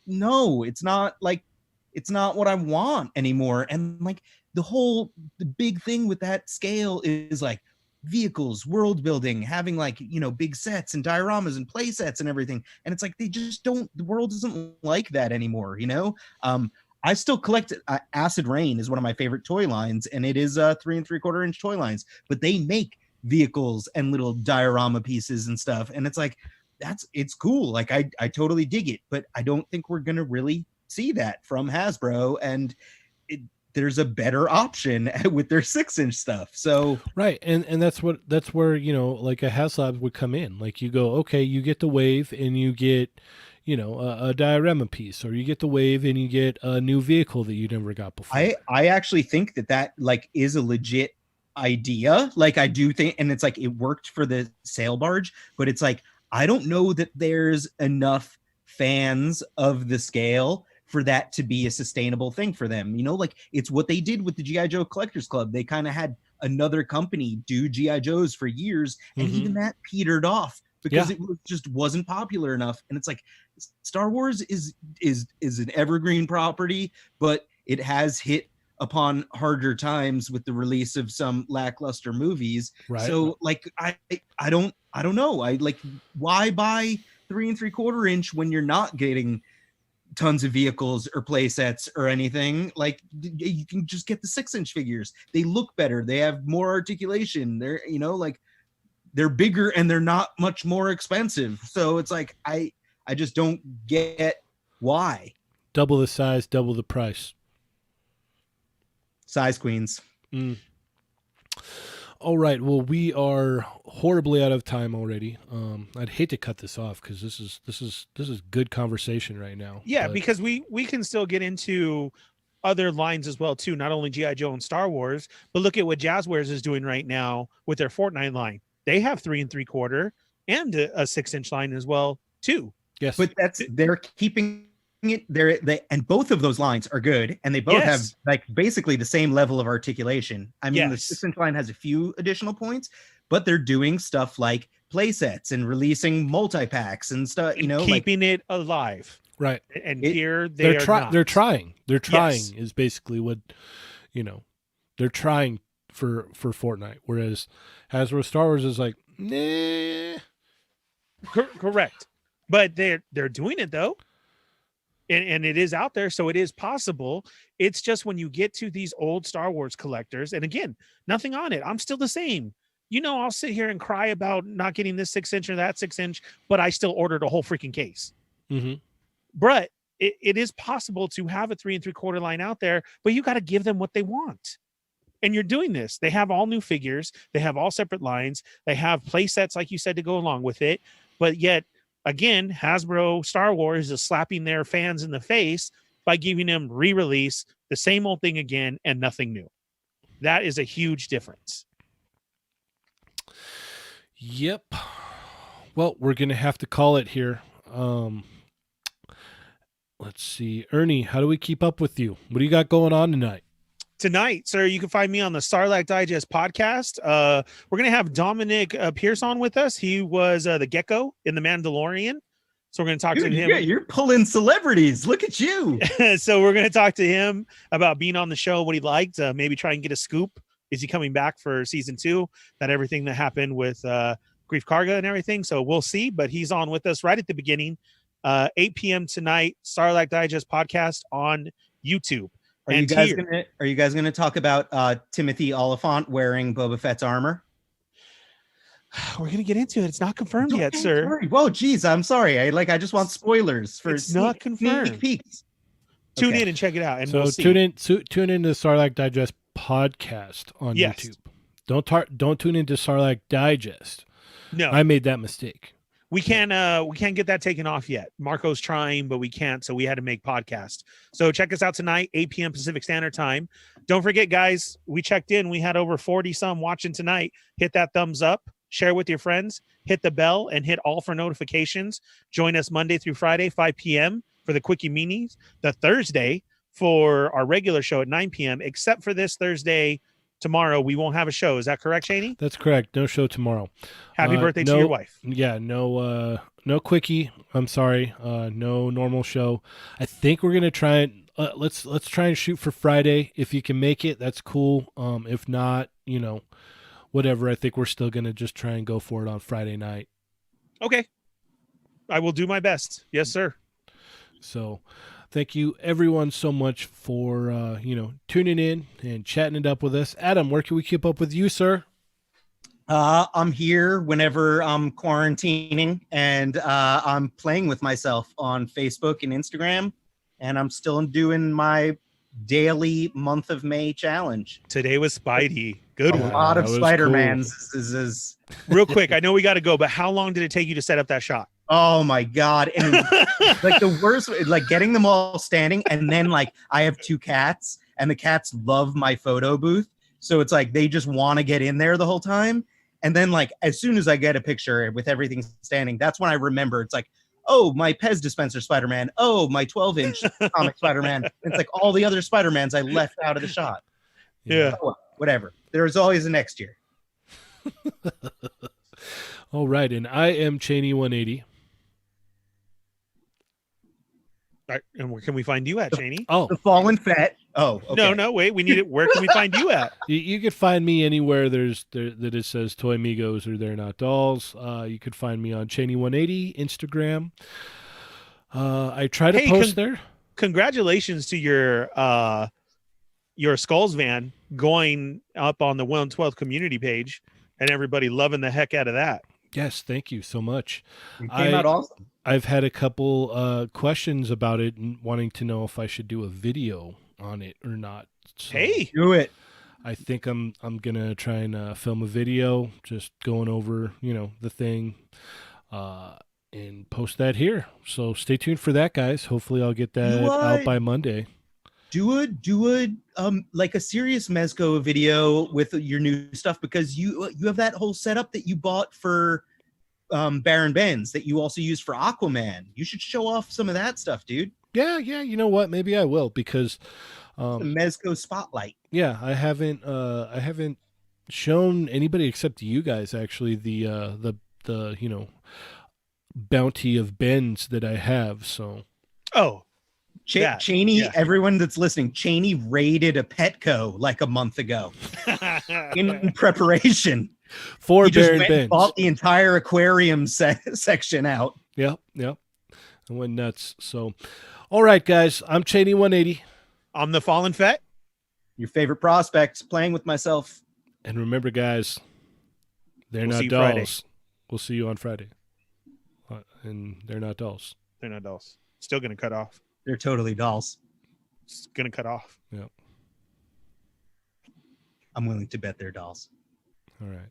not what I want anymore. And like the big thing with that scale is like vehicles, world building, having like, big sets and dioramas and play sets and everything. And it's like, the world isn't like that anymore. I still collect Acid Rain is one of my favorite toy lines, and it is 3 3/4 inch toy lines, but they make vehicles and little diorama pieces and stuff. And it's like, it's cool. Like I totally dig it, but I don't think we're going to really see that from Hasbro, and there's a better option with their 6 inch stuff. So right. And that's where, like a HasLab would come in. Like you go, okay, you get the wave and you get, a diorama piece, or you get the wave and you get a new vehicle that you never got before. I actually think that like is a legit idea. Like I do think, and it's like it worked for the sail barge, but it's like I don't know that there's enough fans of the scale for that to be a sustainable thing for them. Like it's what they did with the GI Joe Collectors Club. They kind of had another company do GI Joes for years, and even that petered off because it just wasn't popular enough. And it's like Star Wars is an evergreen property, but it has hit upon harder times with the release of some lackluster movies. Right. So like I don't know. I like, why buy 3 3/4 inch when you're not getting tons of vehicles or play sets or anything? Like you can just get the 6 inch figures. They look better. They have more articulation. They're, like they're bigger and they're not much more expensive. So it's like, I just don't get why. Double the size, double the price. Size queens. All right. Well, we are horribly out of time already. I'd hate to cut this off because this is good conversation right now. Yeah, but because we can still get into other lines as well too, not only GI Joe and Star Wars, but look at what Jazzwares is doing right now with their Fortnite line. They have 3 3/4 and a 6 inch line as well too. Yes, but they're keeping it there. And both of those lines are good, and they both have like basically the same level of articulation. I mean, the 6 inch line has a few additional points, but they're doing stuff like play sets and releasing multi-packs and stuff, keeping it alive. Right. And here they're trying is basically what, they're trying for Fortnite. Whereas Hasbro Star Wars is like, nah. Correct. But they're doing it though. And it is out there, so it is possible. It's just when you get to these old Star Wars collectors, and again, nothing on it. I'm still the same. I'll sit here and cry about not getting this 6 inch or that 6 inch, but I still ordered a whole freaking case. Mm-hmm. But it is possible to have a 3 3/4 line out there, but you got to give them what they want. And you're doing this. They have all new figures. They have all separate lines. They have play sets, like you said, to go along with it. But yet, again, Hasbro Star Wars is slapping their fans in the face by giving them re-release, the same old thing again, and nothing new. That is a huge difference. Yep. Well, we're going to have to call it here. Let's see. Ernie, how do we keep up with you? What do you got going on tonight? Tonight, sir, you can find me on the Sarlacc Digest podcast. We're going to have Dominic Pierce on with us. He was the Gecko in The Mandalorian. So we're going to talk to Dude, him. yeah, you're pulling celebrities. Look at you. So we're going to talk to him about being on the show, what he liked, maybe try and get a scoop. Is he coming back for season 2? That everything that happened with Grief Karga and everything. So we'll see, but he's on with us right at the beginning. 8 p.m. tonight, Starlight Digest podcast on YouTube. Are you guys gonna talk about Timothy Oliphant wearing Boba Fett's armor? We're gonna get into it. It's not confirmed yet, sir. Sorry. Whoa, geez, I'm sorry. I just want spoilers for It's not confirmed. Sneak peeks. Tune in and check it out, and so we'll see. Tune in to Starlight Digest podcast on YouTube. Don't tune into Starlight Digest. No, I made that mistake. we can't get that taken off yet. Marco's trying, but we can't, so we had to make podcast. So check us out tonight, 8 p.m. Pacific Standard Time. Don't forget, guys, we checked in. We had over 40 some watching tonight. Hit that thumbs up, share with your friends, hit the bell, and hit all for notifications. Join us Monday through Friday, 5 p.m. for the Quickie Minis, the Thursday for our regular show at 9 p.m. Except for this Thursday, tomorrow, we won't have a show. Is that correct, Shaney? That's correct. No show tomorrow. Happy birthday to your wife. Yeah, no Quickie. I'm sorry. No normal show. I think we're gonna try and let's try and shoot for Friday. If you can make it, that's cool. If not, whatever. I think we're still gonna just try and go for it on Friday night. Okay. I will do my best. Yes, sir. So thank you everyone so much for tuning in and chatting it up with us. Adam, where can we keep up with you, sir? I'm here whenever I'm quarantining, and I'm playing with myself on Facebook and Instagram, and I'm still doing my daily month of May challenge. Today was Spidey. Good A one. lot of that was Spider-Mans. Is Real quick, I know we got to go, but how long did it take you to set up that shot? oh my god! And like the worst, like getting them all standing, and then like I have 2 cats, and the cats love my photo booth, so it's like they just want to get in there the whole time. And then like as soon as I get a picture with everything standing, that's when I remember it's like, oh, my Pez dispenser Spider-Man. Oh, my 12-inch comic Spider-Man. It's like all the other Spider-Mans I left out of the shot. Yeah. Oh, whatever. There's always a next year. All right, and I am Cheney 180. All right, and where can we find you at, Cheney? Oh, The Fallen Fett. Oh, okay. No, wait. We need it. Where can we find you at? you could find me anywhere that it says Toy Migos or They're Not Dolls. You could find me on Cheney 180 Instagram. I try to post there. Congratulations to your Skulls van going up on the 112th community page, and everybody loving the heck out of that. Yes, thank you so much. It came out awesome. I've had a couple questions about it and wanting to know if I should do a video on it or not. So Hey, Do it. I think I'm gonna try and film a video, just going over the thing, and post that here. So stay tuned for that, guys. Hopefully, I'll get that out by Monday. Do a like a serious Mezco video with your new stuff, because you have that whole setup that you bought for Baron Benz that you also use for Aquaman. You should show off some of that stuff, dude. Yeah. You know what? Maybe I will, because The Mezco spotlight. yeah, I haven't shown anybody except you guys actually the bounty of Benz that I have. So oh, that, Cheney, yeah. everyone that's listening, Cheney raided a Petco like a month ago in preparation. for He just Baron went and Benz. bought the entire aquarium section out. Yep. I went nuts. So, all right, guys, I'm Cheney 180. I'm the Fallen Fett. Your favorite prospects, playing with myself. And remember, guys, they're We'll not see you Friday. dolls. We'll see you on Friday. And they're not dolls. They're not dolls. Still gonna cut off. They're totally dolls. It's gonna cut off. Yep. I'm willing to bet they're dolls. All right.